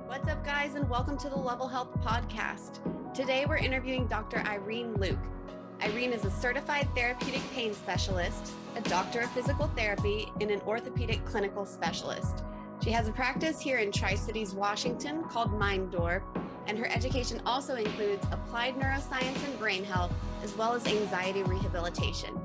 What's up, guys, and welcome to the Level Health Podcast. Today, we're interviewing Dr. Irene Luc. Irene is a certified therapeutic pain specialist, a doctor of physical therapy, and an orthopedic clinical specialist. She has a practice here in Tri-Cities, Washington called MindDoor, and her education also includes applied neuroscience and brain health, as well as anxiety rehabilitation.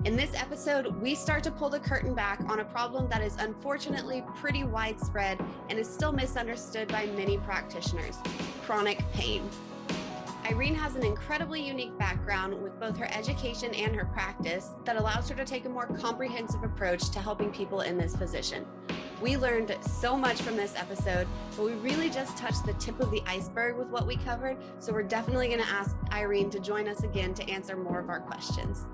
In this episode, we start to pull the curtain back on a problem that is unfortunately pretty widespread and is still misunderstood by many practitioners: chronic pain. Irene has an incredibly unique background with both her education and her practice that allows her to take a more comprehensive approach to helping people in this position. We learned so much from this episode, but we really just touched the tip of the iceberg with what we covered, so we're definitely going to ask Irene to join us again to answer more of our questions.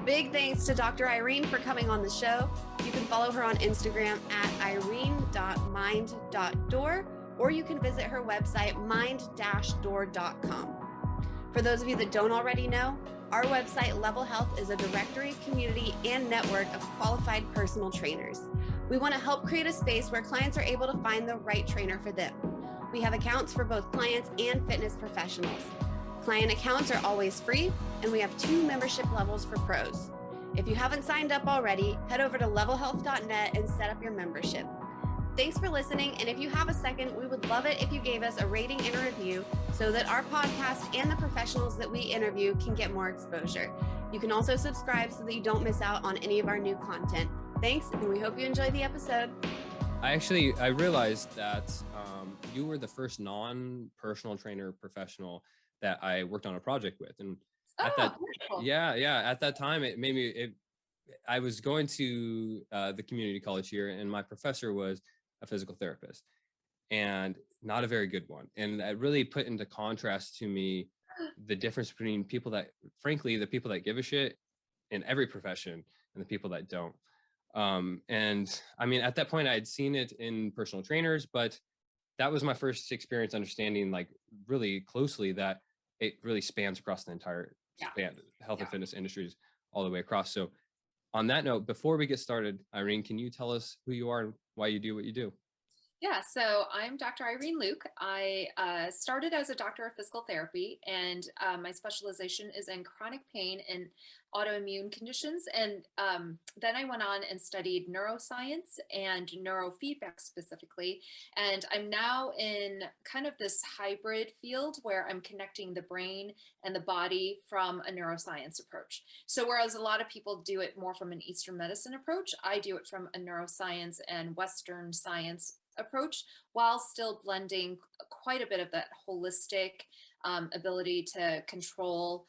Big thanks to Dr. Irene for coming on the show. You can follow her on Instagram at irene.mind.door, or you can visit her website, mind-door.com. For those of you that don't already know, our website, Level Health, is a directory, community, and network of qualified personal trainers. We want to help create a space where clients are able to find the right trainer for them. We have accounts for both clients and fitness professionals. Client accounts are always free, and we have 2 membership levels for pros. If you haven't signed up already, head over to levelhealth.net and set up your membership. Thanks for listening, and if you have a second, we would love it if you gave us a rating and a review so that our podcast and the professionals that we interview can get more exposure. You can also subscribe so that you don't miss out on any of our new content. Thanks, and we hope you enjoy the episode. I realized that you were the first non-personal trainer professional that I worked on a project with. And at that time, it made me, I was going to the community college here, and my professor was a physical therapist and not a very good one. And that really put into contrast to me the difference between people that, frankly, the people that give a shit in every profession and the people that don't. And I mean, at that point I had seen it in personal trainers, but that was my first experience understanding, like, really closely, that it really spans across the entire health and fitness industries all the way across. So on that note, before we get started, Irene, can you tell us who you are and why you do what you do? Yeah, so I'm Dr. Irene Luc. I started as a doctor of physical therapy, and my specialization is in chronic pain and autoimmune conditions. And then I went on and studied neuroscience and neurofeedback specifically. And I'm now in kind of this hybrid field where I'm connecting the brain and the body from a neuroscience approach. So whereas a lot of people do it more from an Eastern medicine approach, I do it from a neuroscience and Western science approach, while still blending quite a bit of that holistic ability to control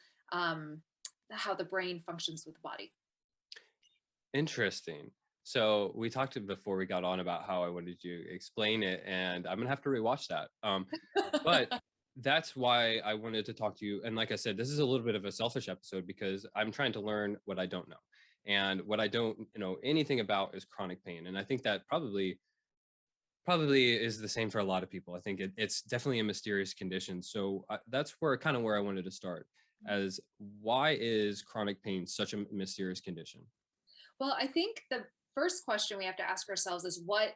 how the brain functions with the body. Interesting. So we talked before we got on about how I wanted you to explain it, and I'm gonna have to rewatch that. But that's why I wanted to talk to you. And like I said, this is a little bit of a selfish episode because I'm trying to learn what I don't know. And what I don't know anything about is chronic pain. And I think that probably is the same for a lot of people. I think it's definitely a mysterious condition. So that's where I wanted to start, as why is chronic pain such a mysterious condition? Well, I think the first question we have to ask ourselves is, what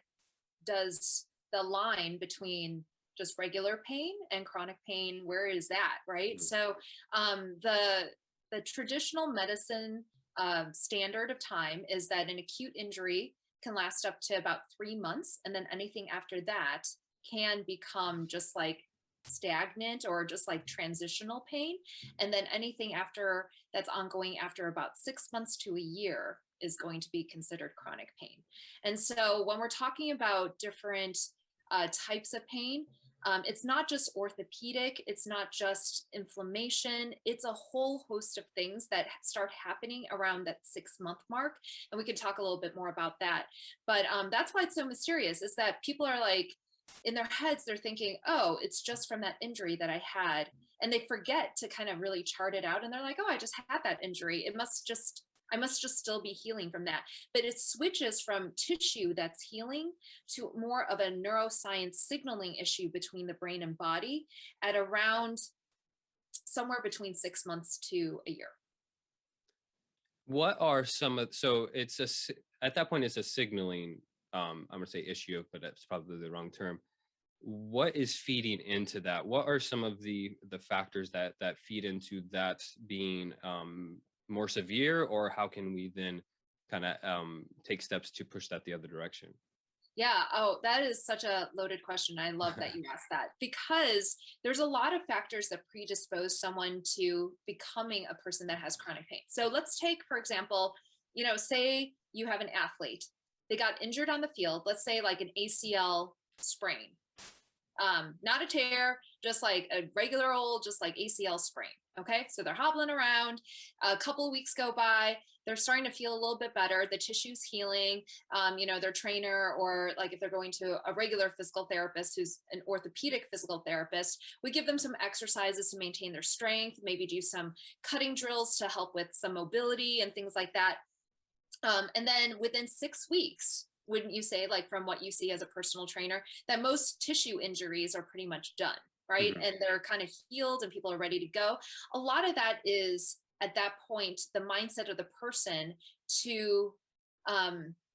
does the line between just regular pain and chronic pain, where is that, right? Mm-hmm. So the traditional medicine standard of time is that an acute injury can last up to about 3 months. And then anything after that can become just like stagnant or just like transitional pain. And then anything after that's ongoing after about 6 months to a year is going to be considered chronic pain. And so when we're talking about different types of pain, it's not just orthopedic, it's not just inflammation, it's a whole host of things that start happening around that 6-month mark. And we can talk a little bit more about that. But that's why it's so mysterious, is that people are like, in their heads, they're thinking, oh, it's just from that injury that I had. And they forget to kind of really chart it out. And they're like, oh, I just had that injury. I must just still be healing from that. But it switches from tissue that's healing to more of a neuroscience signaling issue between the brain and body at around somewhere between 6 months to a year. What are at that point it's a signaling, I'm gonna say issue, but that's probably the wrong term. what is feeding into that? What are some of the factors that feed into that being more severe, or how can we then kind of take steps to push that the other direction? Yeah. Oh, that is such a loaded question. I love that you asked that, because there's a lot of factors that predispose someone to becoming a person that has chronic pain. So let's take, for example, say you have an athlete, they got injured on the field, let's say like an ACL sprain, not a tear, just like a regular old, just like ACL sprain. Okay. So they're hobbling around, a couple of weeks go by, they're starting to feel a little bit better. The tissue's healing. Their trainer, or like if they're going to a regular physical therapist who's an orthopedic physical therapist, we give them some exercises to maintain their strength, maybe do some cutting drills to help with some mobility and things like that. And then within 6 weeks, wouldn't you say, like from what you see as a personal trainer, that most tissue injuries are pretty much done, right? Mm-hmm. And they're kind of healed and people are ready to go. A lot of that is at that point, the mindset of the person to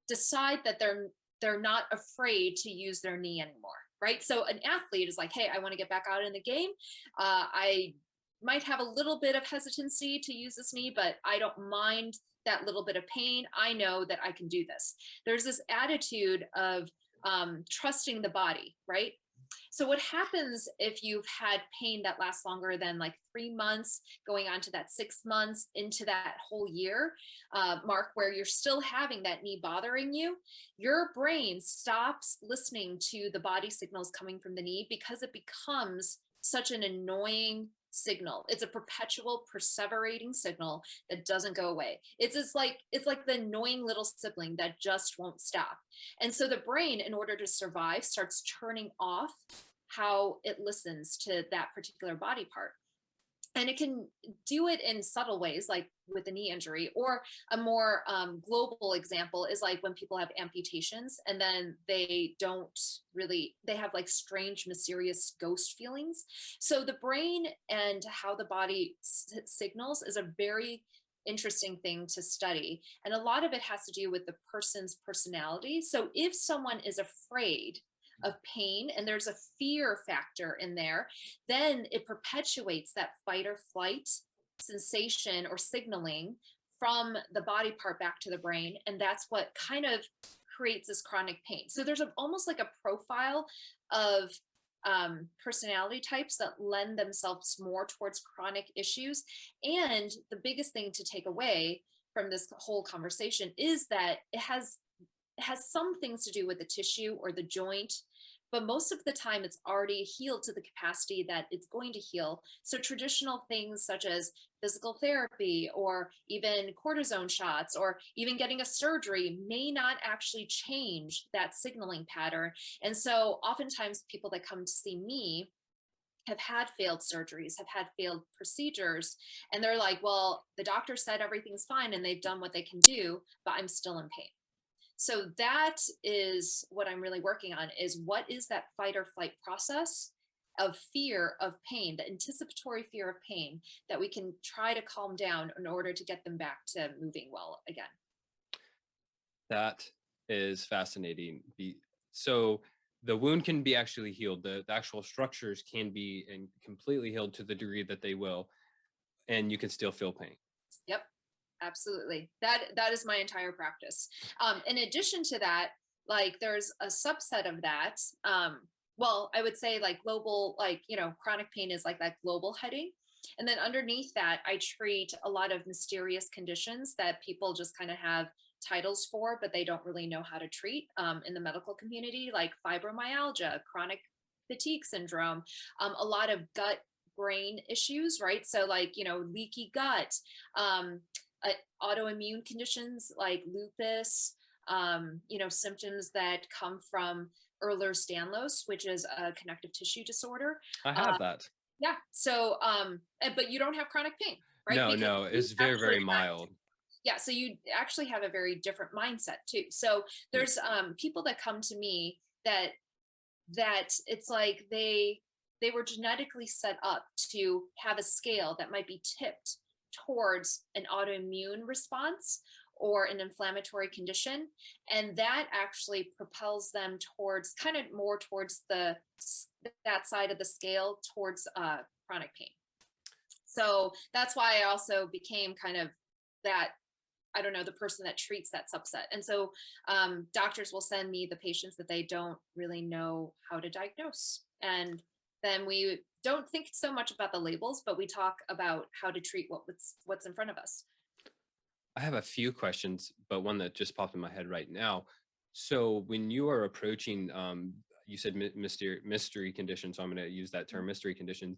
decide that they're not afraid to use their knee anymore, right? So an athlete is like, hey, I want to get back out in the game. I might have a little bit of hesitancy to use this knee, but I don't mind that little bit of pain. I know that I can do this. There's this attitude of trusting the body, right? So what happens if you've had pain that lasts longer than like 3 months, going on to that 6 months, into that whole year mark, where you're still having that knee bothering you, your brain stops listening to the body signals coming from the knee, because it becomes such an annoying signal. It's a perpetual perseverating signal that doesn't go away. It's like the annoying little sibling that just won't stop. And so the brain, in order to survive, starts turning off how it listens to that particular body part. And it can do it in subtle ways, like with a knee injury, or a more global example is like when people have amputations and then they have like strange, mysterious ghost feelings. So the brain and how the body signals is a very interesting thing to study. And a lot of it has to do with the person's personality. So if someone is afraid of pain and there's a fear factor in there, then it perpetuates that fight or flight sensation or signaling from the body part back to the brain. And that's what kind of creates this chronic pain. So there's almost like a profile of personality types that lend themselves more towards chronic issues. And the biggest thing to take away from this whole conversation is that it has some things to do with the tissue or the joint, but most of the time it's already healed to the capacity that it's going to heal. So traditional things such as physical therapy or even cortisone shots or even getting a surgery may not actually change that signaling pattern. And so oftentimes people that come to see me have had failed surgeries, have had failed procedures, and they're like, well, the doctor said everything's fine and they've done what they can do, but I'm still in pain. So that is what I'm really working on, is what is that fight or flight process of fear of pain, the anticipatory fear of pain, that we can try to calm down in order to get them back to moving well again. That is fascinating. So the wound can be actually healed. The actual structures can be completely healed to the degree that they will, and you can still feel pain. Yep. Absolutely. That is my entire practice. In addition to that, like there's a subset of that. Well, I would say like global, like, chronic pain is like that global heading. And then underneath that, I treat a lot of mysterious conditions that people just kind of have titles for, but they don't really know how to treat in the medical community, like fibromyalgia, chronic fatigue syndrome, a lot of gut brain issues, right? So like, leaky gut, autoimmune conditions like lupus, symptoms that come from Ehlers-Danlos, which is a connective tissue disorder. I have that. Yeah. So, but you don't have chronic pain, right? No, it's very, very mild. Yeah. So you actually have a very different mindset too. So there's people that come to me that it's like they were genetically set up to have a scale that might be tipped towards an autoimmune response or an inflammatory condition. And that actually propels them towards kind of more towards that side of the scale towards chronic pain. So that's why I also became kind of that, I don't know, the person that treats that subset. And so doctors will send me the patients that they don't really know how to diagnose. And then we don't think so much about the labels, but we talk about how to treat what's in front of us. I have a few questions, but one that just popped in my head right now. So when you are approaching, you said mystery conditions, so I'm going to use that term, mystery conditions.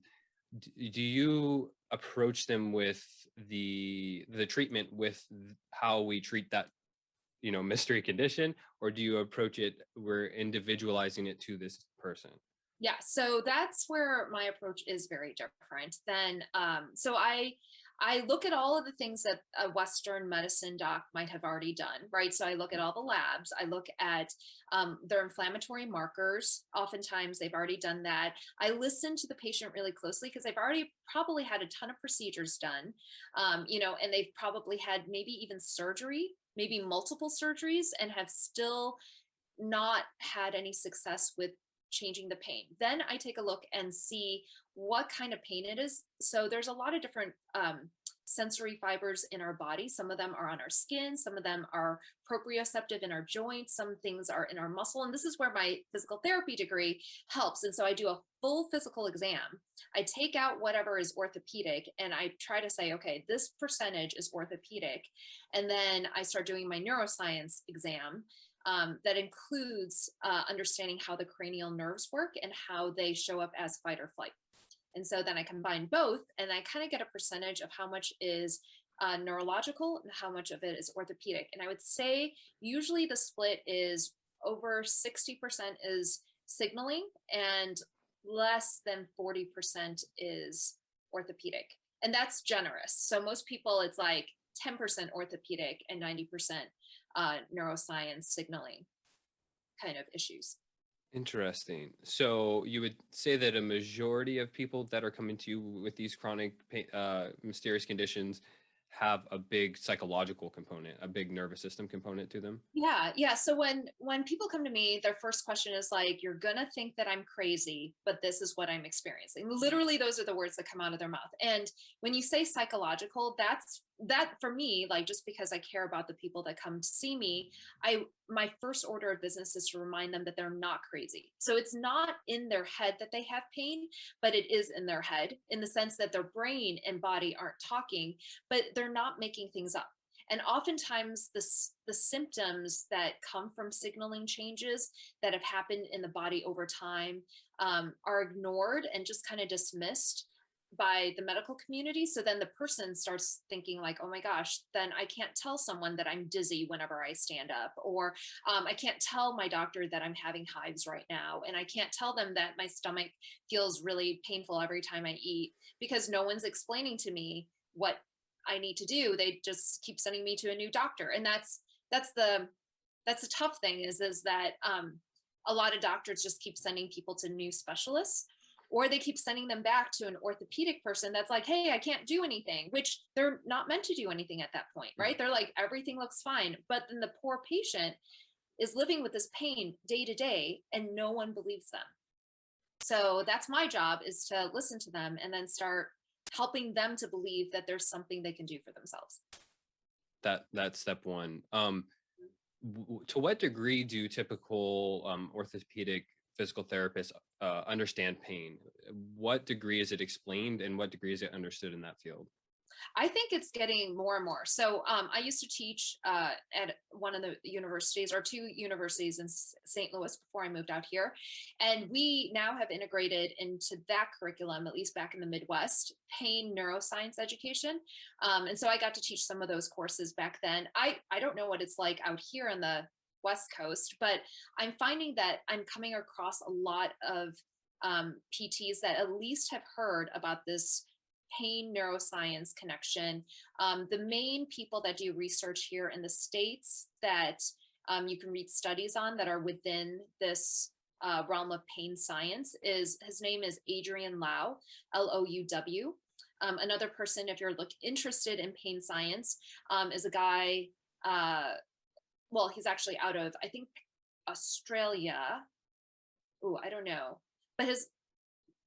Do you approach them with the treatment with how we treat that, mystery condition, or do you approach it, we're individualizing it to this person? Yeah, so that's where my approach is very different than, so I look at all of the things that a Western medicine doc might have already done, right? So I look at all the labs, I look at their inflammatory markers. Oftentimes they've already done that. I listen to the patient really closely because they've already probably had a ton of procedures done, and they've probably had maybe even surgery, maybe multiple surgeries, and have still not had any success with changing the pain. Then I take a look and see what kind of pain it is. So there's a lot of different sensory fibers in our body. Some of them are on our skin, some of them are proprioceptive in our joints, some things are in our muscle. And this is where my physical therapy degree helps. And so I do a full physical exam. I take out whatever is orthopedic and I try to say, okay, this percentage is orthopedic. And then I start doing my neuroscience exam. That includes understanding how the cranial nerves work and how they show up as fight or flight. And so then I combine both and I kind of get a percentage of how much is neurological and how much of it is orthopedic. And I would say usually the split is over 60% is signaling and less than 40% is orthopedic. And that's generous. So most people, it's like 10% orthopedic and 90% neuroscience signaling kind of issues. Interesting. So you would say that a majority of people that are coming to you with these chronic mysterious conditions have a big psychological component, a big nervous system component to them? Yeah. So when people come to me, their first question is like, you're gonna think that I'm crazy, but this is what I'm experiencing. Literally, those are the words that come out of their mouth. And when you say psychological, that for me, like, just because I care about the people that come to see me, my first order of business is to remind them that they're not crazy. So it's not in their head that they have pain, but it is in their head in the sense that their brain and body aren't talking, but they're not making things up. And oftentimes the symptoms that come from signaling changes that have happened in the body over time are ignored and just kind of dismissed by the medical community. So then the person starts thinking like, oh my gosh, then I can't tell someone that I'm dizzy whenever I stand up, or I can't tell my doctor that I'm having hives right now. And I can't tell them that my stomach feels really painful every time I eat, because no one's explaining to me what I need to do. They just keep sending me to a new doctor. And that's the tough thing is that a lot of doctors just keep sending people to new specialists, or they keep sending them back to an orthopedic person that's like, hey, I can't do anything, which they're not meant to do anything at that point, right? They're like, everything looks fine. But then the poor patient is living with this pain day to day and no one believes them. So that's my job, is to listen to them and then start helping them to believe that there's something they can do for themselves. That's step one. To what degree do typical orthopedic physical therapists understand pain? What degree is it explained and what degree is it understood in that field? I think it's getting more and more. So I used to teach at one of the universities, or two universities in St. Louis before I moved out here. And we now have integrated into that curriculum, at least back in the Midwest, pain neuroscience education. And so I got to teach some of those courses back then. I don't know what it's like out here on the West Coast, but I'm finding that I'm coming across a lot of PTs that at least have heard about this pain neuroscience connection. The main people that do research here in the States that you can read studies on that are within this realm of pain science his name is Adrian Lau, Louw. Another person, if you're interested in pain science, is a guy well, he's actually out of, I think, Australia. Oh, I don't know, but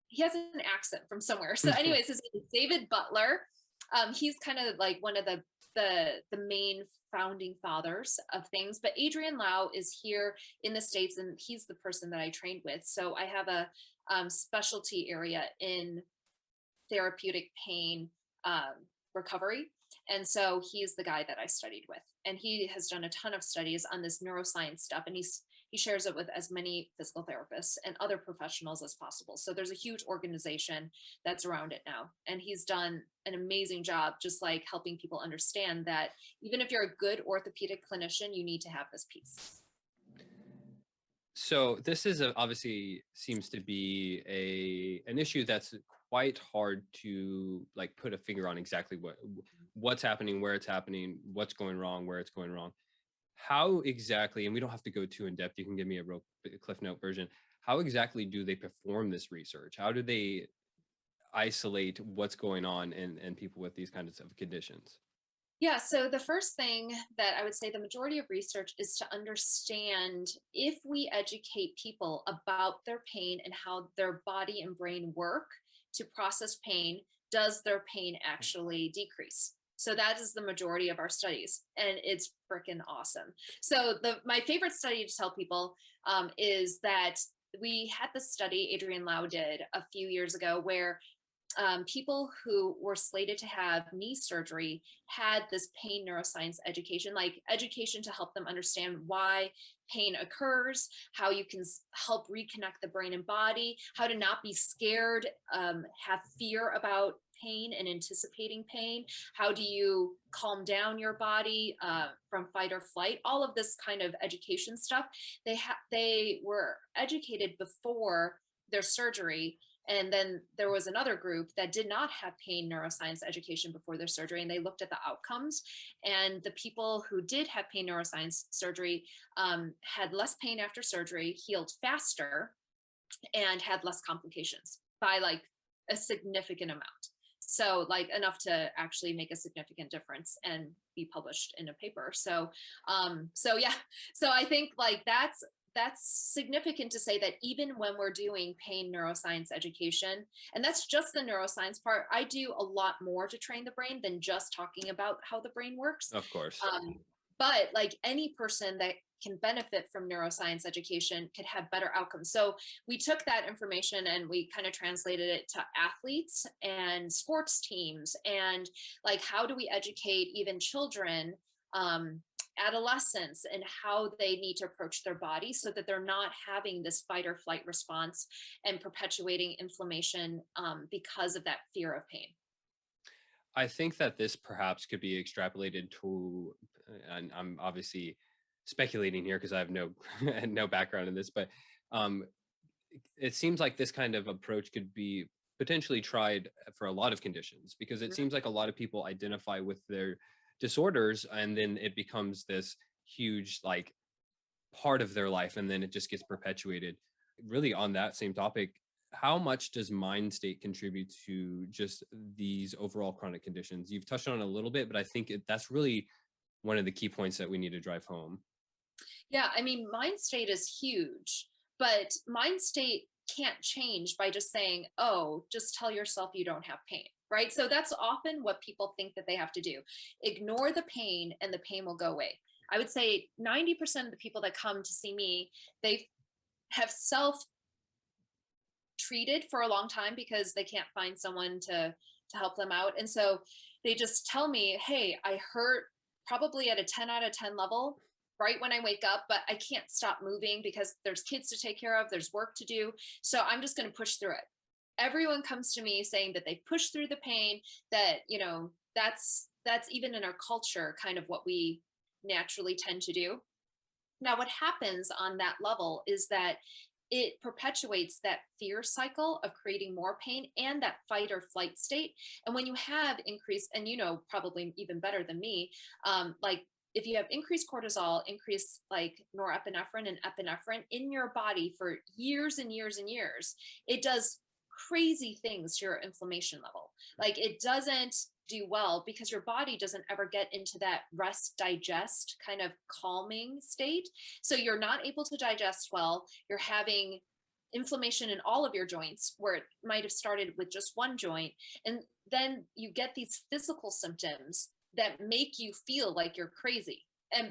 he has an accent from somewhere. So anyways, his name is David Butler. He's kind of like one of the main founding fathers of things, but Adrian Lau is here in the States, and he's the person that I trained with. So I have a specialty area in therapeutic pain recovery. And so he's the guy that I studied with, and he has done a ton of studies on this neuroscience stuff, and he shares it with as many physical therapists and other professionals as possible. So there's a huge organization that's around it now, and he's done an amazing job, just like helping people understand that even if you're a good orthopedic clinician, you need to have this piece. So this is obviously seems to be an issue that's quite hard to like put a finger on exactly what's happening, where it's happening, what's going wrong, where it's going wrong. How exactly, and we don't have to go too in depth, you can give me a real Cliff Note version. How exactly do they perform this research? How do they isolate what's going on in people with these kinds of conditions? Yeah, so the first thing that I would say, the majority of research is to understand if we educate people about their pain and how their body and brain work to process pain, does their pain actually decrease? So that is the majority of our studies, and it's freaking awesome. So my favorite study to tell people is that we had this study Adrian Lau did a few years ago where people who were slated to have knee surgery had this pain neuroscience education, like education to help them understand why pain occurs, how you can help reconnect the brain and body, how to not be scared, have fear about pain and anticipating pain. How do you calm down your body from fight or flight? All of this kind of education stuff. They were educated before their surgery. And then there was another group that did not have pain neuroscience education before their surgery, and they looked at the outcomes. And the people who did have pain neuroscience surgery had less pain after surgery, healed faster, and had less complications by like a significant amount. So like enough to actually make a significant difference and be published in a paper. So yeah, so I think like that's significant to say that even when we're doing pain neuroscience education, and that's just the neuroscience part, I do a lot more to train the brain than just talking about how the brain works. Of course. But like any person that can benefit from neuroscience education could have better outcomes. So we took that information and we kind of translated it to athletes and sports teams, and like how do we educate even children, adolescents, and how they need to approach their body so that they're not having this fight or flight response and perpetuating inflammation because of that fear of pain. I think that this perhaps could be extrapolated to, and I'm obviously speculating here because I have no background in this, but it seems like this kind of approach could be potentially tried for a lot of conditions, because it seems like a lot of people identify with their disorders and then it becomes this huge like part of their life, and then it just gets perpetuated. Really, on that same topic, how much does mind state contribute to just these overall chronic conditions? You've touched on it a little bit, but I think that's really one of the key points that we need to drive home. Yeah, I mean, mind state is huge, but mind state can't change by just saying, oh, just tell yourself you don't have pain, right? So that's often what people think that they have to do. Ignore the pain and the pain will go away. I would say 90% of the people that come to see me, they have self-treated for a long time because they can't find someone to help them out. And so they just tell me, hey, I hurt probably at a 10 out of 10 level right when I wake up, but I can't stop moving because there's kids to take care of, there's work to do. So I'm just going to push through it. Everyone comes to me saying that they push through the pain, that, you know, that's even in our culture, kind of what we naturally tend to do. Now, what happens on that level is that it perpetuates that fear cycle of creating more pain and that fight or flight state. And when you have increased, and you know, probably even better than me, like if you have increased cortisol, increased like norepinephrine and epinephrine in your body for years and years and years, it does crazy things to your inflammation level. Like it doesn't do well because your body doesn't ever get into that rest digest kind of calming state. So you're not able to digest well. You're having inflammation in all of your joints where it might have started with just one joint. And then you get these physical symptoms that make you feel like you're crazy.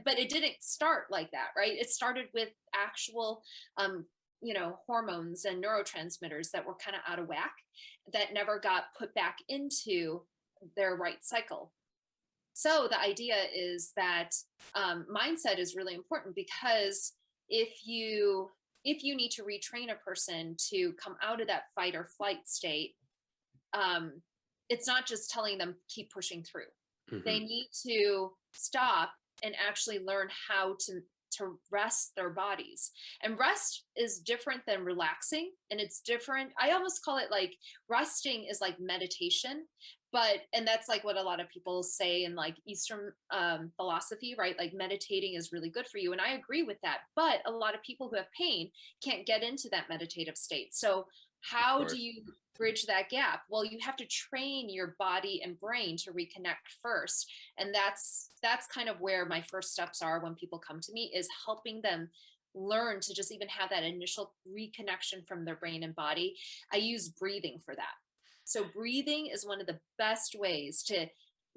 But it didn't start like that, right? It started with actual hormones and neurotransmitters that were kind of out of whack, that never got put back into their right cycle. So the idea is that mindset is really important, because if you need to retrain a person to come out of that fight or flight state, it's not just telling them keep pushing through. Mm-hmm. They need to stop and actually learn how to rest their bodies. And rest is different than relaxing, and it's different. I almost call it like resting is like meditation, and that's like what a lot of people say in like Eastern philosophy, right? Like meditating is really good for you. And I agree with that. But a lot of people who have pain can't get into that meditative state. So how do you bridge that gap? Well, you have to train your body and brain to reconnect first. And that's kind of where my first steps are when people come to me, is helping them learn to just even have that initial reconnection from their brain and body. I use breathing for that. So breathing is one of the best ways to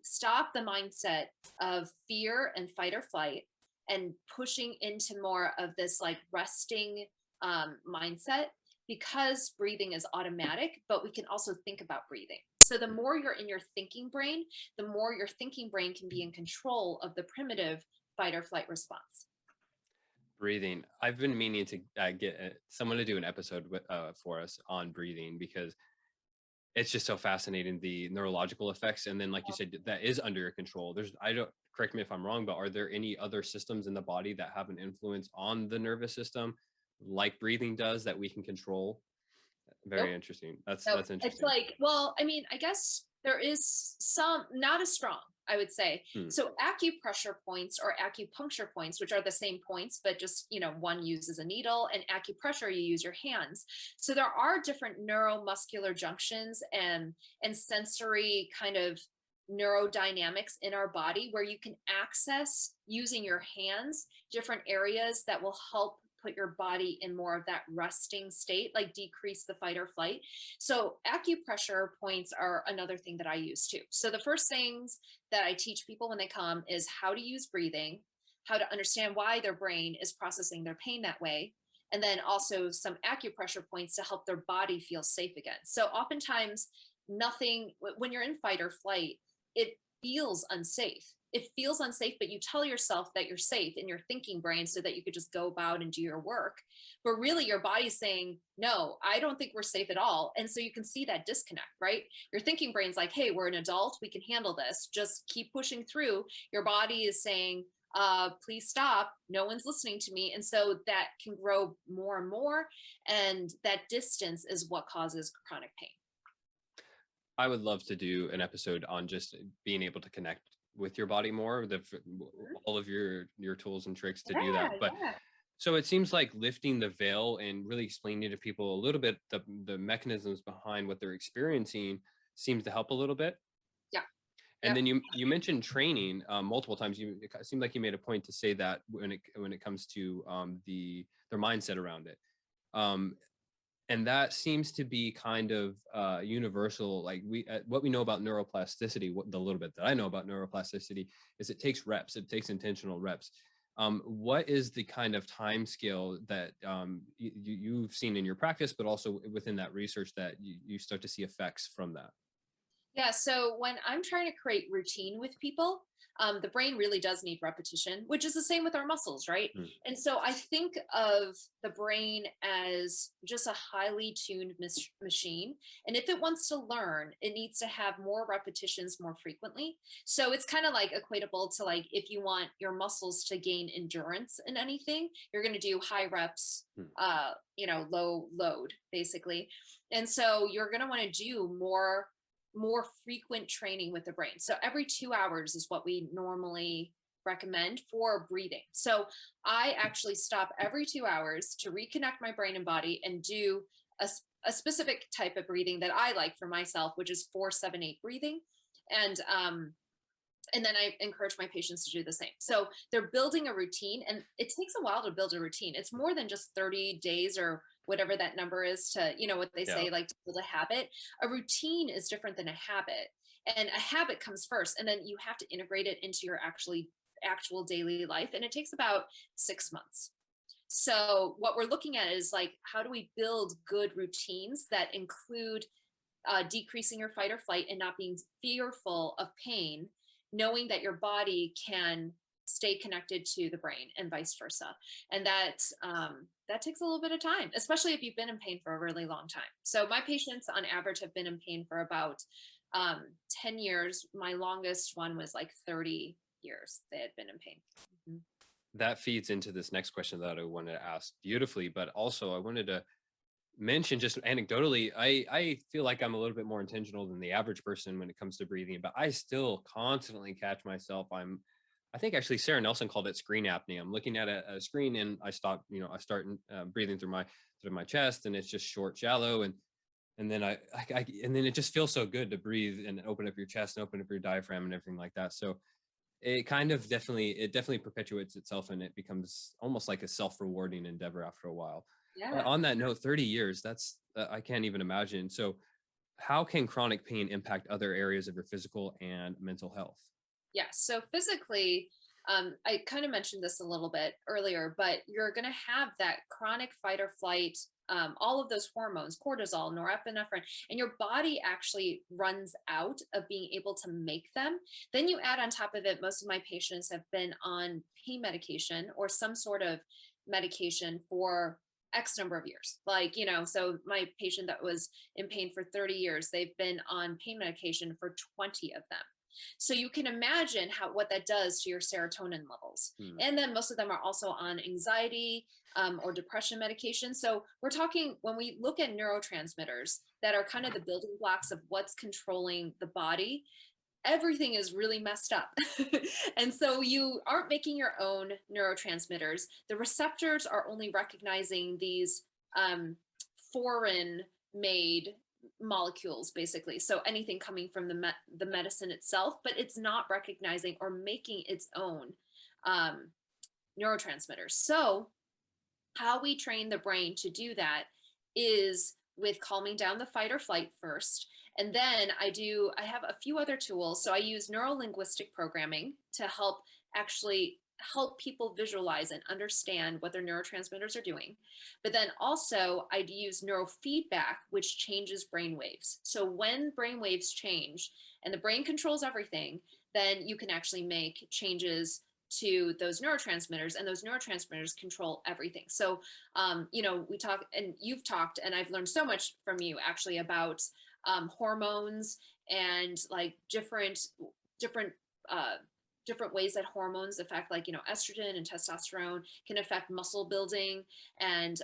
stop the mindset of fear and fight or flight and pushing into more of this like resting mindset, because breathing is automatic, but we can also think about breathing. So the more you're in your thinking brain, the more your thinking brain can be in control of the primitive fight or flight response. Breathing. I've been meaning to get someone to do an episode for us on breathing, because it's just so fascinating, the neurological effects. And then, like you said, that is under your control. Correct me if I'm wrong, but are there any other systems in the body that have an influence on the nervous system, like breathing does, that we can control? Very interesting. That's interesting. It's like, well, I mean, I guess there is some, not as strong, I would say. So acupressure points or acupuncture points, which are the same points, but just, one uses a needle, and acupressure, you use your hands. So there are different neuromuscular junctions and sensory kind of neurodynamics in our body where you can access, using your hands, different areas that will help put your body in more of that resting state, like decrease the fight or flight. So acupressure points are another thing that I use too. So the first things that I teach people when they come is how to use breathing, how to understand why their brain is processing their pain that way, and then also some acupressure points to help their body feel safe again. So oftentimes when you're in fight or flight, it feels unsafe. It feels unsafe, but you tell yourself that you're safe in your thinking brain so that you could just go about and do your work. But really your body's saying, no, I don't think we're safe at all. And so you can see that disconnect, right? Your thinking brain's like, hey, we're an adult. We can handle this. Just keep pushing through. Your body is saying, please stop. No one's listening to me. And so that can grow more and more. And that distance is what causes chronic pain. I would love to do an episode on just being able to connect with your body more, all of your tools and tricks to do that. But so it seems like lifting the veil and really explaining to people a little bit the mechanisms behind what they're experiencing seems to help a little bit. Yeah. And then you mentioned training multiple times. It seemed like you made a point to say that when it comes to their mindset around it. And that seems to be kind of universal. Like what we know about neuroplasticity, the little bit that I know about neuroplasticity, is it takes reps. It takes intentional reps. What is the kind of time scale that you've seen in your practice, but also within that research that you start to see effects from that? Yeah. So when I'm trying to create routine with people, the brain really does need repetition, which is the same with our muscles, right? And so I think of the brain as just a highly tuned machine. And if it wants to learn, it needs to have more repetitions more frequently. So it's kind of like equatable to like, if you want your muscles to gain endurance in anything, you're going to do high reps, low load, basically. And so you're going to want to do more frequent training with the brain. So every 2 hours is what we normally recommend for breathing. So I actually stop every 2 hours to reconnect my brain and body and do a specific type of breathing that I like for myself, which is 4-7-8 breathing. And then I encourage my patients to do the same. So they're building a routine, and it takes a while to build a routine. It's more than just 30 days or whatever that number is to, what they say, like to build a habit. A routine is different than a habit, and a habit comes first, and then you have to integrate it into your actual daily life. And it takes about 6 months. So what we're looking at is like, how do we build good routines that include decreasing your fight or flight and not being fearful of pain, knowing that your body can stay connected to the brain and vice versa. And that takes a little bit of time, especially if you've been in pain for a really long time. So my patients on average have been in pain for about 10 years. My longest one was like 30 years they had been in pain. Mm-hmm. That feeds into this next question that I wanted to ask beautifully, but also I wanted to mention just anecdotally, I feel like I'm a little bit more intentional than the average person when it comes to breathing, but I still constantly catch myself. I think actually Sarah Nelson called it screen apnea. I'm looking at a screen and I start breathing through my chest, and it's just short, shallow. And then and then it just feels so good to breathe and open up your chest and open up your diaphragm and everything like that. So it kind of definitely perpetuates itself, and it becomes almost like a self-rewarding endeavor after a while. Yeah. On that note, 30 years, that's, I can't even imagine. So how can chronic pain impact other areas of your physical and mental health? Yeah. So physically, I kind of mentioned this a little bit earlier, but you're going to have that chronic fight or flight, all of those hormones, cortisol, norepinephrine, and your body actually runs out of being able to make them. Then you add on top of it, most of my patients have been on pain medication or some sort of medication for X number of years. Like, so my patient that was in pain for 30 years, they've been on pain medication for 20 of them. So you can imagine what that does to your serotonin levels. And then most of them are also on anxiety or depression medication. So we're talking, when we look at neurotransmitters that are kind of the building blocks of what's controlling the body, everything is really messed up. And so you aren't making your own neurotransmitters. The receptors are only recognizing these foreign made molecules, basically. So anything coming from the medicine itself, but it's not recognizing or making its own neurotransmitters. So how we train the brain to do that is with calming down the fight or flight first. And then I have a few other tools. So I use neuro-linguistic programming to help people visualize and understand what their neurotransmitters are doing. But then also I use neurofeedback, which changes brain waves. So when brain waves change, and the brain controls everything, then you can actually make changes to those neurotransmitters, and those neurotransmitters control everything. So, we talk, and you've talked, and I've learned so much from you actually about hormones and like different ways that hormones affect, like, estrogen and testosterone can affect muscle building and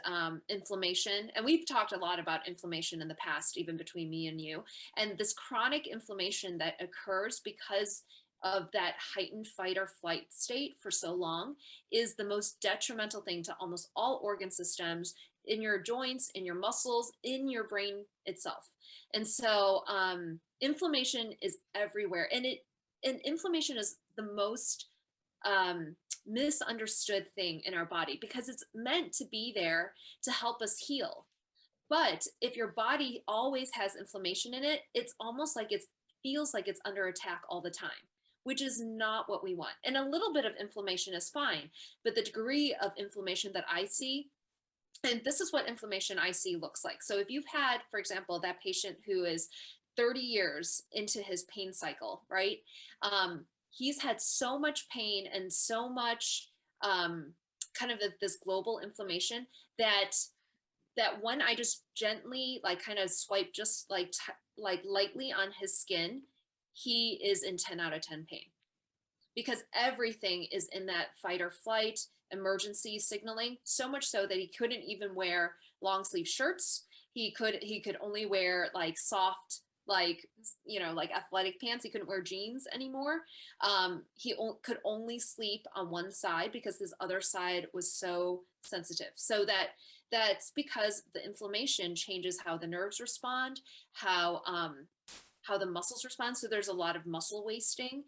inflammation. And we've talked a lot about inflammation in the past, even between me and you. And this chronic inflammation that occurs because of that heightened fight or flight state for so long is the most detrimental thing to almost all organ systems in your joints, in your muscles, in your brain itself. And so inflammation is everywhere. And inflammation is the most misunderstood thing in our body, because it's meant to be there to help us heal. But if your body always has inflammation in it, it's almost like it feels like it's under attack all the time, which is not what we want. And a little bit of inflammation is fine, but the degree of inflammation that I see, and this is what inflammation I see looks like. So if you've had, for example, that patient who is 30 years into his pain cycle, right? He's had so much pain and so much kind of this global inflammation that when I just gently like kind of swipe just like lightly on his skin, he is in 10 out of 10 pain, because everything is in that fight or flight emergency signaling, so much so that he couldn't even wear long sleeve shirts. He could only wear like soft, like athletic pants. He couldn't wear jeans anymore. He could only sleep on one side because his other side was so sensitive. So that That's because the inflammation changes how the nerves respond, how the muscles respond. So there's a lot of muscle wasting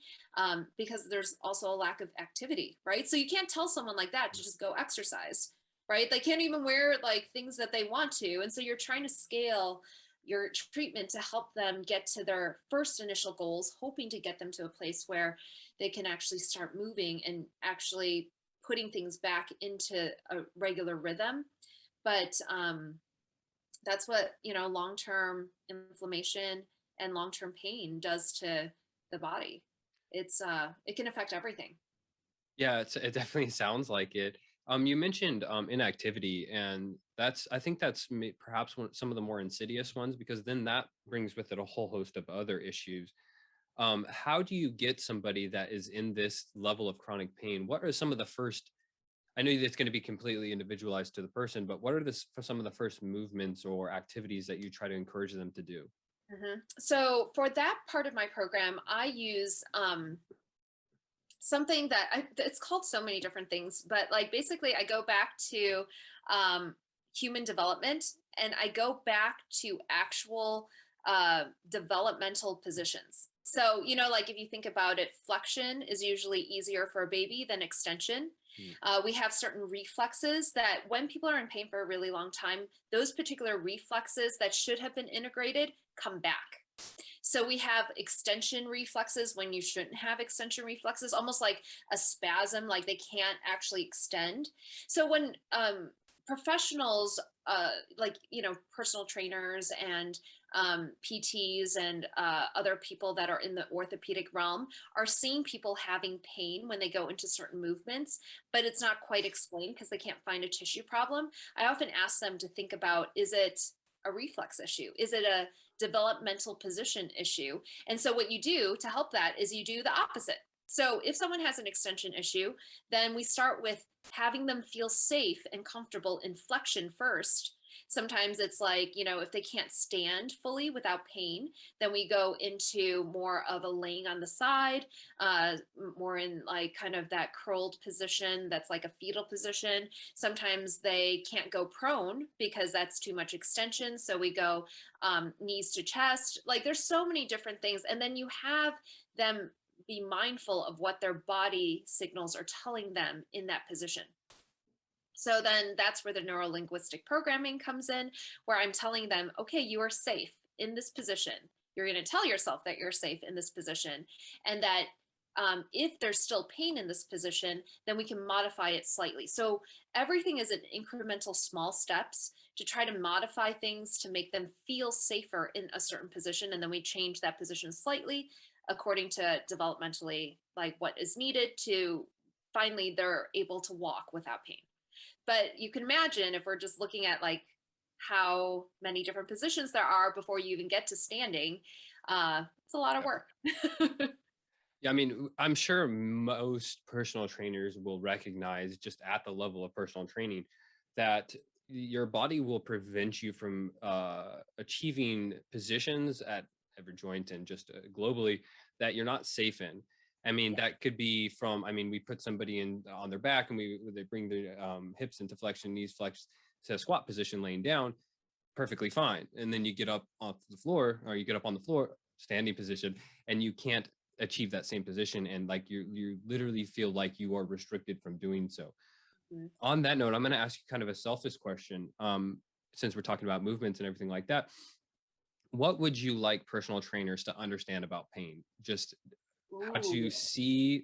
because there's also a lack of activity, right? So you can't tell someone like that to just go exercise, right? They can't even wear like things that they want to. And so you're trying to scale your treatment to help them get to their first initial goals, hoping to get them to a place where they can actually start moving and actually putting things back into a regular rhythm. But that's what, long-term inflammation and long-term pain does to the body. It can affect everything. Yeah, it definitely sounds like it. You mentioned inactivity, and I think that's perhaps some of the more insidious ones, because then that brings with it a whole host of other issues. How do you get somebody that is in this level of chronic pain? What are some of the first? I know that's going to be completely individualized to the person, but what are some of the first movements or activities that you try to encourage them to do? So for that part of my program, I use something that it's called so many different things, but like basically I go back to human development, and I go back to actual developmental positions. So, like if you think about it, flexion is usually easier for a baby than extension. We have certain reflexes that when people are in pain for a really long time, those particular reflexes that should have been integrated come back. So we have extension reflexes when you shouldn't have extension reflexes, almost like a spasm, like they can't actually extend. So when professionals, personal trainers and PTs and other people that are in the orthopedic realm are seeing people having pain when they go into certain movements, but it's not quite explained because they can't find a tissue problem. I often ask them to think about, is it a reflex issue? Is it a developmental position issue? And so what you do to help that is you do the opposite. So if someone has an extension issue, then we start with having them feel safe and comfortable in flexion first. Sometimes it's like, if they can't stand fully without pain, then we go into more of a laying on the side, more in like kind of that curled position that's like a fetal position. Sometimes they can't go prone because that's too much extension. So we go knees to chest. Like there's so many different things. And then you have them be mindful of what their body signals are telling them in that position. So then that's where the neuro-linguistic programming comes in, where I'm telling them, okay, you are safe in this position. You're going to tell yourself that you're safe in this position, and that if there's still pain in this position, then we can modify it slightly. So everything is in incremental small steps to try to modify things to make them feel safer in a certain position. And then we change that position slightly according to developmentally, like what is needed to finally they're able to walk without pain. But you can imagine if we're just looking at like how many different positions there are before you even get to standing, it's a lot of work. Yeah, I mean, I'm sure most personal trainers will recognize just at the level of personal training that your body will prevent you from achieving positions at every joint and just globally that you're not safe in. I mean, that could be from, we put somebody in on their back and they bring their hips into flexion, knees flex to a squat position laying down, perfectly fine. And then you get up off the floor, or you get up on the floor, standing position, and you can't achieve that same position. And like you literally feel like you are restricted from doing so. Mm-hmm. On that note, I'm going to ask you kind of a selfish question. Since we're talking about movements and everything like that, what would you like personal trainers to understand about pain? Just how to see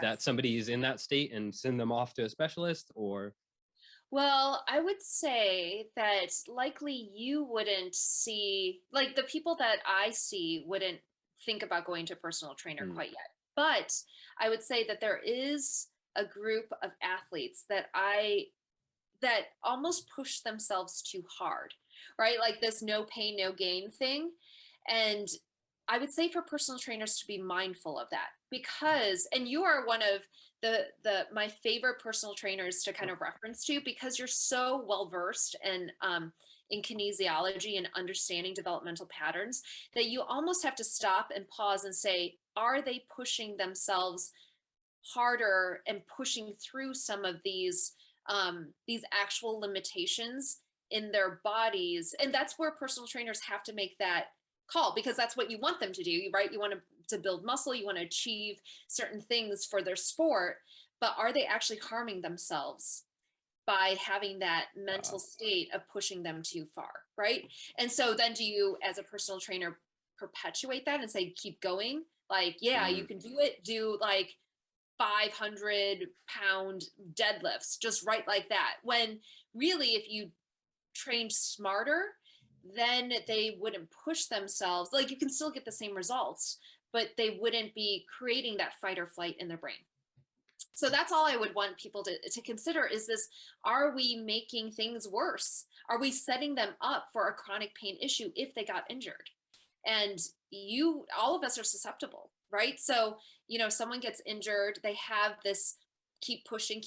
that somebody is in that state and send them off to a specialist, or? Well, I would say that likely you wouldn't see, like the people that I see wouldn't think about going to a personal trainer quite yet. But I would say that there is a group of athletes that almost push themselves too hard, right? Like this no pain, no gain thing. And I would say for personal trainers to be mindful of that, because, and you are one of my favorite personal trainers to kind of reference to, because you're so well versed and in kinesiology and understanding developmental patterns that you almost have to stop and pause and say, are they pushing themselves harder and pushing through some of these these actual limitations in their bodies. And that's where personal trainers have to make that call, because that's what you want them to do, right? You want to build muscle, you want to achieve certain things for their sport, but are they actually harming themselves by having that mental state of pushing them too far, right? And so then do you, as a personal trainer, perpetuate that and say, keep going? Like, yeah, you can do it. Do like 500-pound deadlifts, just right like that. When really, if you trained smarter, then they wouldn't push themselves. Like, you can still get the same results, but they wouldn't be creating that fight or flight in their brain. So that's all I would want people to consider is this: are we making things worse? Are we setting them up for a chronic pain issue if they got injured? And all of us are susceptible, right? So, someone gets injured, they have this keep pushing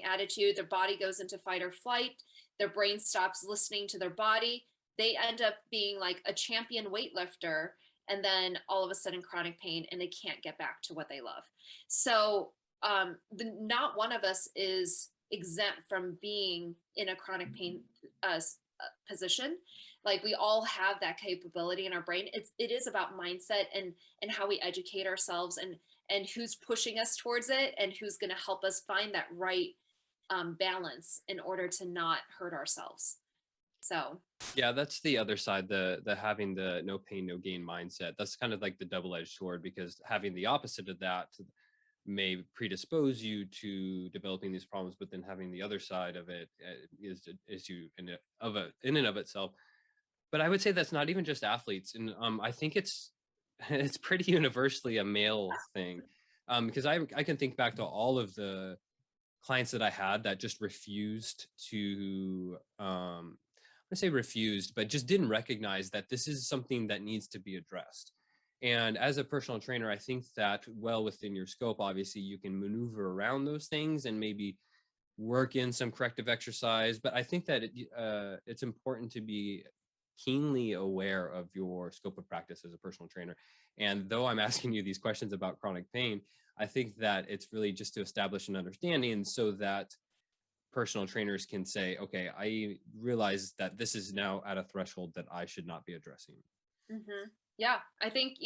attitude. Their body goes into fight or flight. Their brain stops listening to their body. They end up being like a champion weightlifter, and then all of a sudden chronic pain, and they can't get back to what they love. So not one of us is exempt from being in a chronic pain position. Like, we all have that capability in our brain. It is about mindset and how we educate ourselves, and who's pushing us towards it, and who's going to help us find that right balance in order to not hurt ourselves. So yeah, that's the other side, the having the no pain, no gain mindset. That's kind of like the double-edged sword, because having the opposite of that may predispose you to developing these problems, but then having the other side of it is you in and of itself. But I would say that's not even just athletes, and I think it's pretty universally a male thing, because I can think back to all of the clients that I had that just refused to I say refused, but just didn't recognize that this is something that needs to be addressed. And as a personal trainer, I think that well within your scope, obviously, you can maneuver around those things and maybe work in some corrective exercise. But I think that it's important to be keenly aware of your scope of practice as a personal trainer. And though I'm asking you these questions about chronic pain, I think that it's really just to establish an understanding so that personal trainers can say, okay, I realize that this is now at a threshold that I should not be addressing. Mm-hmm. Yeah, I think,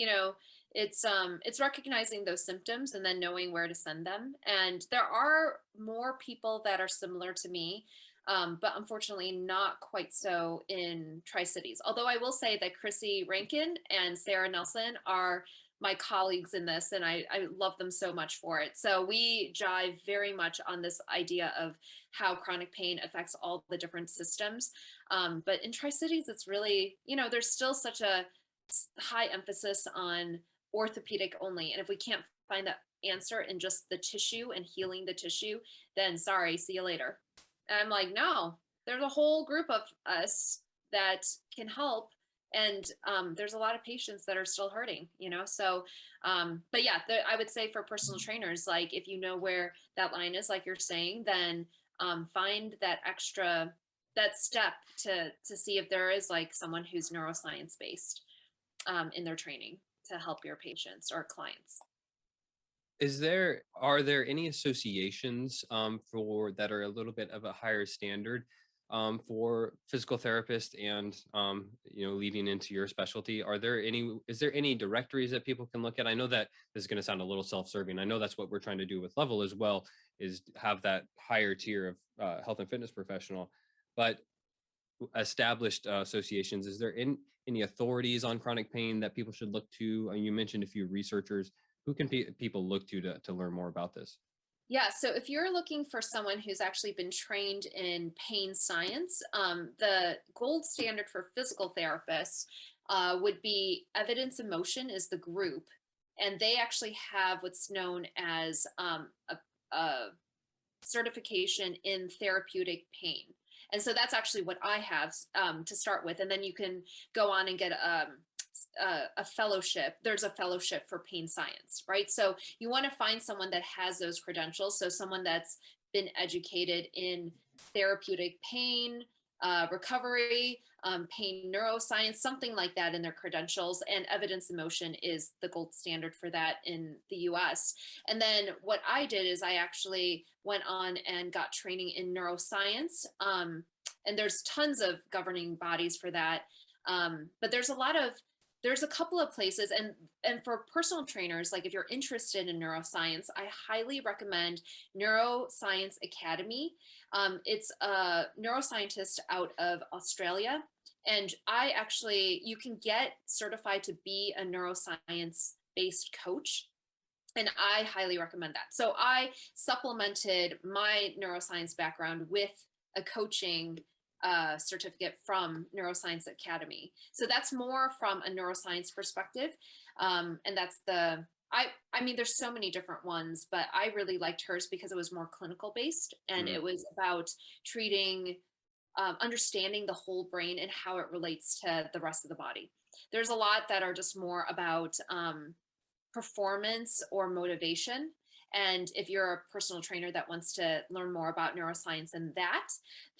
it's recognizing those symptoms and then knowing where to send them. And there are more people that are similar to me, but unfortunately not quite so in Tri-Cities. Although I will say that Chrissy Rankin and Sarah Nelson are my colleagues in this, and I love them so much for it. So we jive very much on this idea of how chronic pain affects all the different systems. But in Tri-Cities, it's really, there's still such a high emphasis on orthopedic only. And if we can't find that answer in just the tissue and healing the tissue, then sorry, see you later. And I'm like, no, there's a whole group of us that can help. And there's a lot of patients that are still hurting, so, but yeah, I would say for personal trainers, like, if you know where that line is, like you're saying, then find that step to see if there is like someone who's neuroscience based in their training to help your patients or clients. Are there any associations for that are a little bit of a higher standard for physical therapists and leading into your specialty? Is there any directories that people can look at? I know that this is going to sound a little self-serving. I know that's what we're trying to do with Level as well, is have that higher tier of health and fitness professional, but established associations. Is there any authorities on chronic pain that people should look to? You mentioned a few researchers. Who can people look to learn more about this? Yeah, so if you're looking for someone who's actually been trained in pain science, the gold standard for physical therapists would be Evidence in Motion is the group, and they actually have what's known as a certification in therapeutic pain. And so that's actually what I have to start with, and then you can go on and get a fellowship. There's a fellowship for pain science, right? So you want to find someone that has those credentials. So someone that's been educated in therapeutic pain, recovery, pain neuroscience, something like that in their credentials. And evidence in motion is the gold standard for that in the US. And then what I did is I actually went on and got training in neuroscience. And there's tons of governing bodies for that. But there's a couple of places, and for personal trainers, like if you're interested in neuroscience, I highly recommend Neuroscience Academy. It's a neuroscientist out of Australia, and you can get certified to be a neuroscience based coach. And I highly recommend that. So I supplemented my neuroscience background with a coaching certificate from Neuroscience Academy. So that's more from a neuroscience perspective. And that's I mean, there's so many different ones, but I really liked hers because it was more clinical based, and it was about treating, understanding the whole brain and how it relates to the rest of the body. There's a lot that are just more about performance or motivation. And if you're a personal trainer that wants to learn more about neuroscience and that,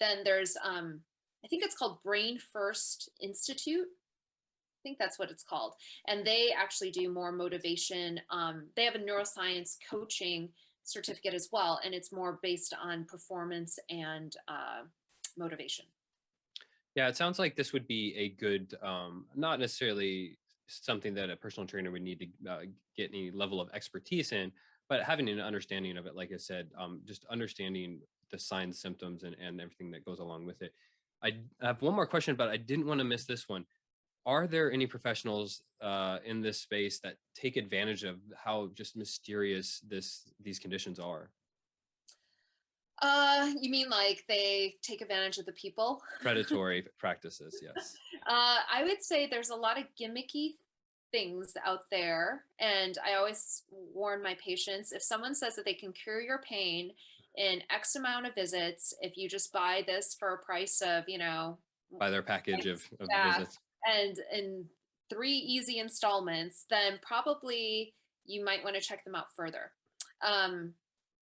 then there's, I think it's called Brain First Institute. I think that's what it's called. And they actually do more motivation. They have a neuroscience coaching certificate as well. And it's more based on performance and motivation. Yeah, it sounds like this would be a good, not necessarily something that a personal trainer would need to get any level of expertise in, but having an understanding of it, like I said, just understanding the signs, symptoms, and everything that goes along with it. I have one more question, but I didn't want to miss this one. Are there any professionals in this space that take advantage of how just mysterious these conditions are? You mean like they take advantage of the people? Predatory practices, yes. I would say there's a lot of gimmicky things out there. And I always warn my patients, if someone says that they can cure your pain in X amount of visits, if you just buy this for a price of, By their package of visits. And in 3 easy installments, then probably you might want to check them out further.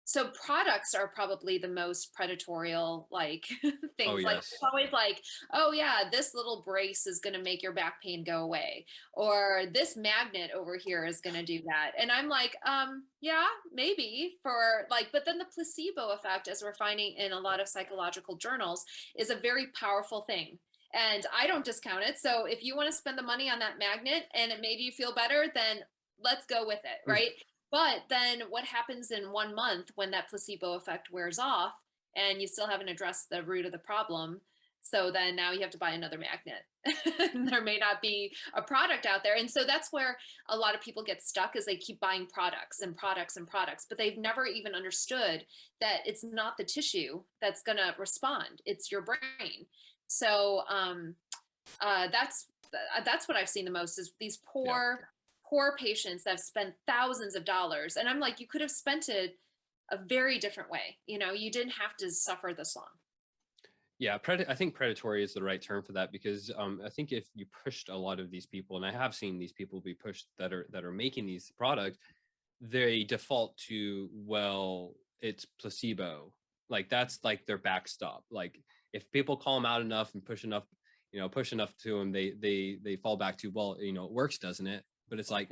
So products are probably the most predatorial, like things. Oh, yes. Like it's always like, oh yeah, this little brace is going to make your back pain go away, or this magnet over here is going to do that. And I'm like, yeah, maybe for like, but then the placebo effect, as we're finding in a lot of psychological journals, is a very powerful thing. And I don't discount it. So if you want to spend the money on that magnet and it made you feel better, then let's go with it, right? But then what happens in 1 month when that placebo effect wears off and you still haven't addressed the root of the problem? So then now you have to buy another magnet. There may not be a product out there. And so that's where a lot of people get stuck, is they keep buying products and products and products, but they've never even understood that it's not the tissue that's going to respond. It's your brain. So that's what I've seen the most, is these poor patients that have spent thousands of dollars. And I'm like, you could have spent it a very different way. You didn't have to suffer this long. Yeah, I think predatory is the right term for that, because I think if you pushed a lot of these people, and I have seen these people be pushed that are making these products, they default to, well, it's placebo. Like that's like their backstop. Like if people call them out enough and push enough to them, they fall back to, well, it works, doesn't it? But it's like,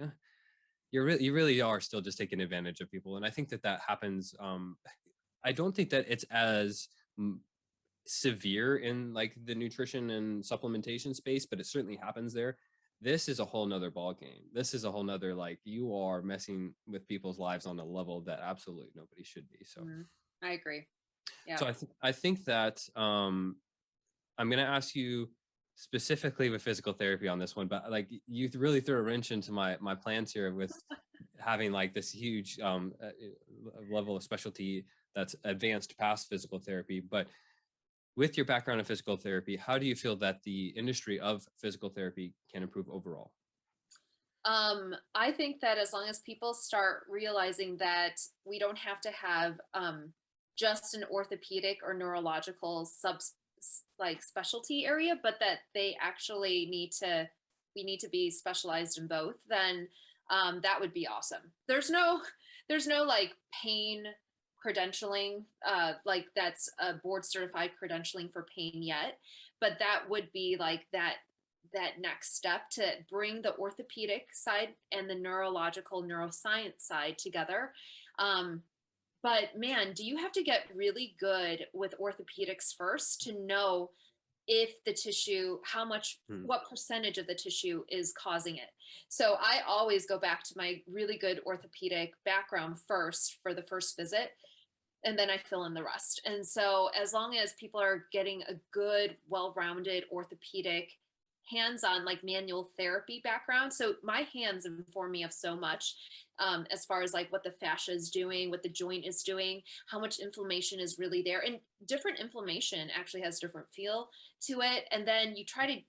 you really are still just taking advantage of people. And I think that happens. I don't think that it's as severe in like the nutrition and supplementation space, but it certainly happens there. This is a whole nother ball game. This is a whole nother, like, you are messing with people's lives on a level that absolutely nobody should be. So I agree. Yeah. So I think that I'm going to ask you specifically with physical therapy on this one, but like you really threw a wrench into my plans here with having like this huge level of specialty that's advanced past physical therapy. But with your background in physical therapy, how do you feel that the industry of physical therapy can improve overall? I think that as long as people start realizing that we don't have to have just an orthopedic or neurological specialty area, but that they actually we need to be specialized in both, then that would be awesome. There's no like pain credentialing, like that's a board certified credentialing for pain yet, but that would be like that next step to bring the orthopedic side and the neurological neuroscience side together. But man, do you have to get really good with orthopedics first to know if the tissue, how much, what percentage of the tissue is causing it. So I always go back to my really good orthopedic background first for the first visit, and then I fill in the rest. And so as long as people are getting a good, well-rounded orthopedic hands-on like manual therapy background. So my hands inform me of so much, as far as like what the fascia is doing, what the joint is doing, how much inflammation is really there. And different inflammation actually has different feel to it. And then you try to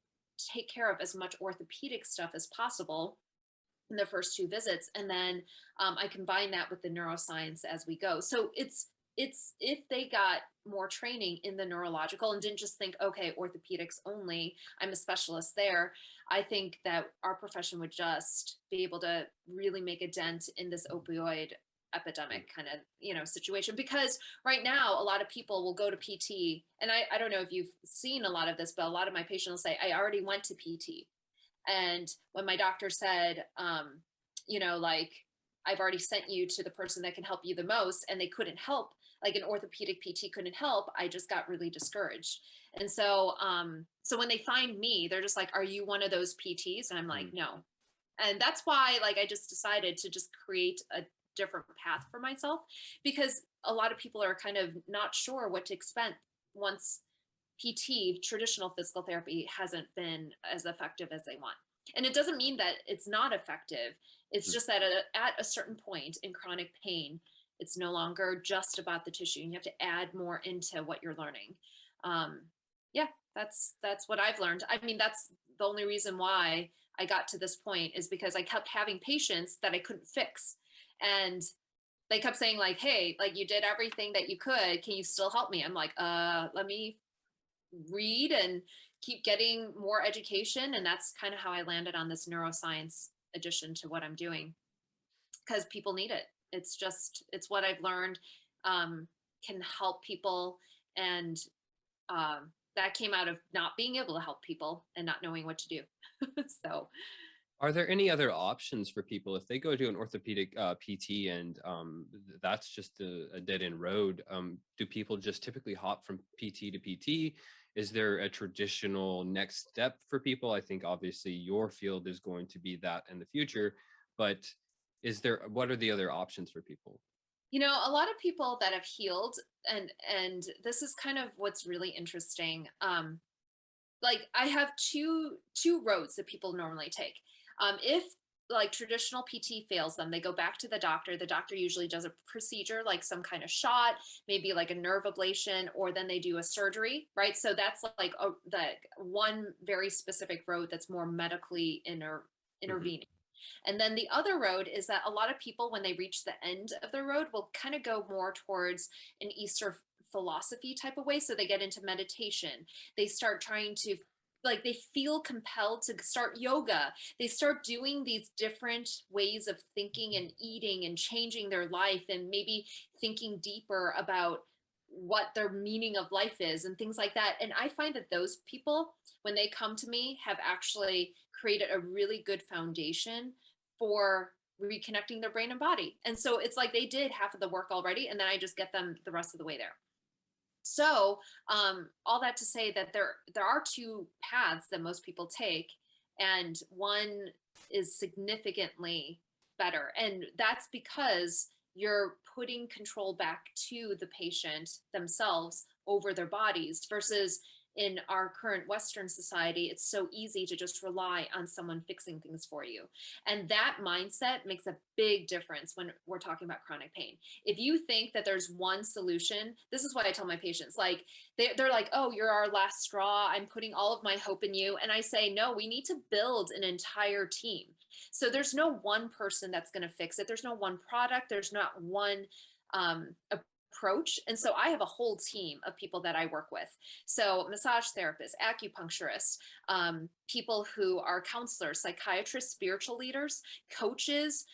take care of as much orthopedic stuff as possible in the first 2 visits. And then I combine that with the neuroscience as we go. So it's if they got more training in the neurological and didn't just think, okay, orthopedics only, I'm a specialist there, I think that our profession would just be able to really make a dent in this opioid epidemic kind of, situation. Because right now, a lot of people will go to PT, and I don't know if you've seen a lot of this, but a lot of my patients will say, I already went to PT. And when my doctor said, like, I've already sent you to the person that can help you the most, and they couldn't help, like an orthopedic PT couldn't help, I just got really discouraged. And so, so when they find me, they're just like, are you one of those PTs? And I'm like, no. And that's why, like, I just decided to just create a different path for myself, because a lot of people are kind of not sure what to expect once PT, traditional physical therapy, hasn't been as effective as they want. And it doesn't mean that it's not effective. It's just that at a certain point in chronic pain, it's no longer just about the tissue. You have to add more into what you're learning. Yeah, that's what I've learned. I mean, that's the only reason why I got to this point, is because I kept having patients that I couldn't fix. And they kept saying like, hey, like, you did everything that you could. Can you still help me? I'm like, let me read and keep getting more education. And that's kind of how I landed on this neuroscience addition to what I'm doing, because people need it. It's what I've learned can help people. And that came out of not being able to help people and not knowing what to do. So are there any other options for people if they go to an orthopedic PT and that's just a dead end road? Do people just typically hop from PT to PT? Is there a traditional next step for people? I think obviously your field is going to be that in the future, but what are the other options for people? A lot of people that have healed, and this is kind of what's really interesting. Like, I have two roads that people normally take. If like traditional PT fails them, they go back to the doctor. The doctor usually does a procedure, like some kind of shot, maybe like a nerve ablation, or then they do a surgery, right? So that's like the one very specific road that's more medically intervening. And then the other road is that a lot of people, when they reach the end of the road, will kind of go more towards an Eastern philosophy type of way. So they get into meditation. They start trying to, like, they feel compelled to start yoga. They start doing these different ways of thinking and eating and changing their life, and maybe thinking deeper about what their meaning of life is and things like that. And I find that those people, when they come to me, have actually created a really good foundation for reconnecting their brain and body. And so it's like they did half of the work already, and then I just get them the rest of the way there. So all that to say that there are 2 paths that most people take, and one is significantly better. And that's because you're putting control back to the patient themselves over their bodies, versus in our current Western society, it's so easy to just rely on someone fixing things for you. And that mindset makes a big difference when we're talking about chronic pain. If you think that there's one solution, this is what I tell my patients, like, they're like, oh, you're our last straw, I'm putting all of my hope in you. And I say, no, we need to build an entire team. So there's no one person that's going to fix it. There's no one product. There's not one approach. And so I have a whole team of people that I work with. So massage therapists, acupuncturists, people who are counselors, psychiatrists, spiritual leaders, coaches,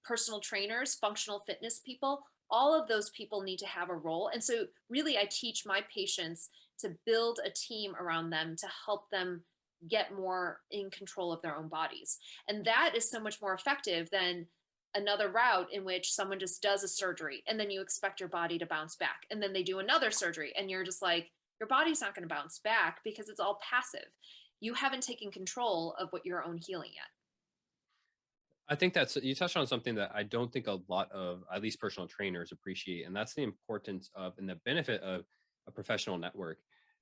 personal trainers, functional fitness people, all of those people need to have a role. And so really I teach my patients to build a team around them to help them get more in control of their own bodies. And that is so much more effective than another route in which someone just does a surgery and then you expect your body to bounce back. And then they do another surgery and you're just like, your body's not going to bounce back because it's all passive. You haven't taken control of what your own healing yet. I think you touched on something that I don't think a lot of, at least personal trainers, appreciate. And that's the importance of and the benefit of a professional network.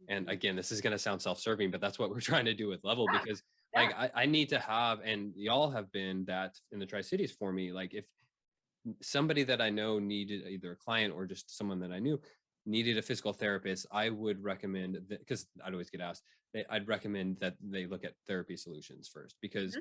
And again, this is going to sound self-serving, but that's what we're trying to do with Level, because like I need to have, and y'all have been that in the Tri-Cities for me. Like if somebody that I know needed either a client or just someone that I knew needed a physical therapist, I would recommend that, because I'd always get asked, I'd recommend that they look at therapy solutions first, because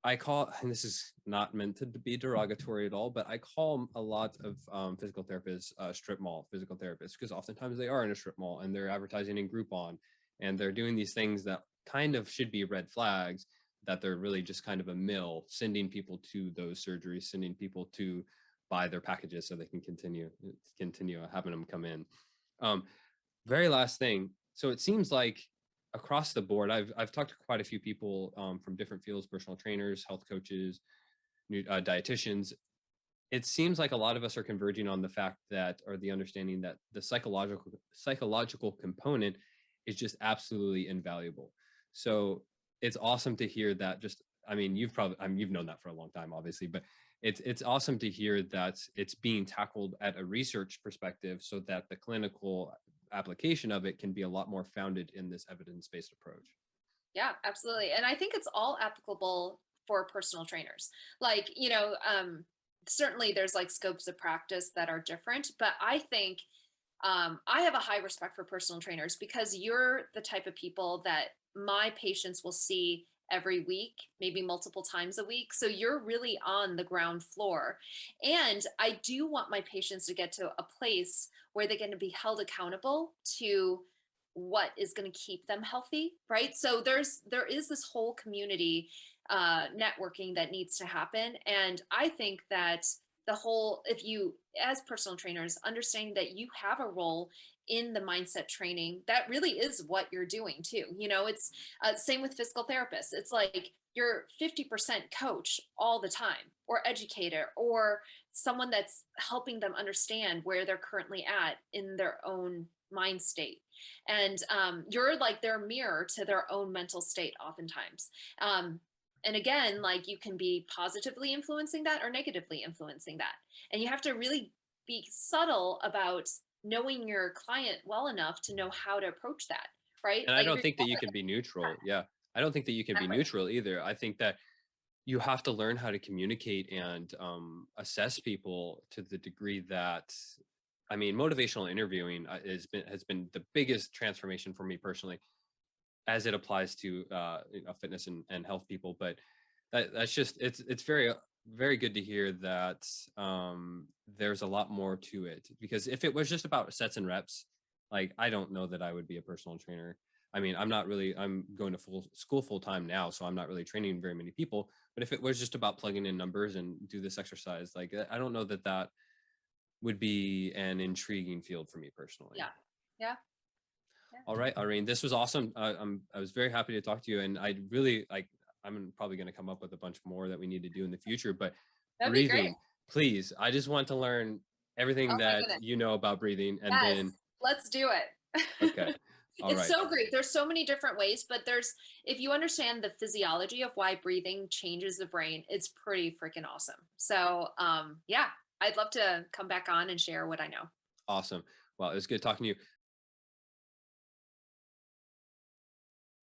I call, and this is not meant to be derogatory at all, but I call a lot of physical therapists strip mall physical therapists, because oftentimes they are in a strip mall and they're advertising in Groupon and they're doing these things that kind of should be red flags, that they're really just kind of a mill, sending people to those surgeries, sending people to buy their packages so they can continue having them come in. Very last thing. So it seems like across the board, I've talked to quite a few people from different fields, personal trainers, health coaches, dietitians. It seems like a lot of us are converging on the fact that, or the understanding that the psychological component is just absolutely invaluable. So it's awesome to hear that. Just, I mean, you've known that for a long time, obviously, but it's awesome to hear that it's being tackled at a research perspective, so that the clinical application of it can be a lot more founded in this evidence-based approach. Yeah, absolutely. And I think it's all applicable for personal trainers. Like, certainly there's like scopes of practice that are different, but I think I have a high respect for personal trainers, because you're the type of people that my patients will see every week, maybe multiple times a week. So you're really on the ground floor. And I do want my patients to get to a place where they're going to be held accountable to what is going to keep them healthy, right? So there is this whole community networking that needs to happen. And I think that if you, as personal trainers, understanding that you have a role in the mindset training, that really is what you're doing too. It's same with physical therapists. It's like you're 50% coach all the time, or educator, or someone that's helping them understand where they're currently at in their own mind state. And you're like their mirror to their own mental state oftentimes. And again, like you can be positively influencing that or negatively influencing that. And you have to really be subtle about knowing your client well enough to know how to approach that, right? And I don't think that you can be neutral. Yeah. I don't think that you can be neutral either. I think that you have to learn how to communicate and assess people to the degree that, I mean, motivational interviewing has been the biggest transformation for me personally, as it applies to fitness and health people. But that's just, it's very, very good to hear that there's a lot more to it, because if it was just about sets and reps, like, I don't know that I would be a personal trainer. I mean, I'm going to school full time now, so I'm not really training very many people. But if it was just about plugging in numbers and do this exercise, like, I don't know that would be an intriguing field for me personally. Yeah. All right, Irene, this was awesome. I was very happy to talk to you, and I really I'm probably going to come up with a bunch more that we need to do in the future. But That'd breathing, please, I just want to learn everything that you know about breathing, and then let's do it. Okay. It's so great. There's so many different ways, but if you understand the physiology of why breathing changes the brain, it's pretty freaking awesome. So yeah, I'd love to come back on and share what I know. Awesome. Well, it was good talking to you.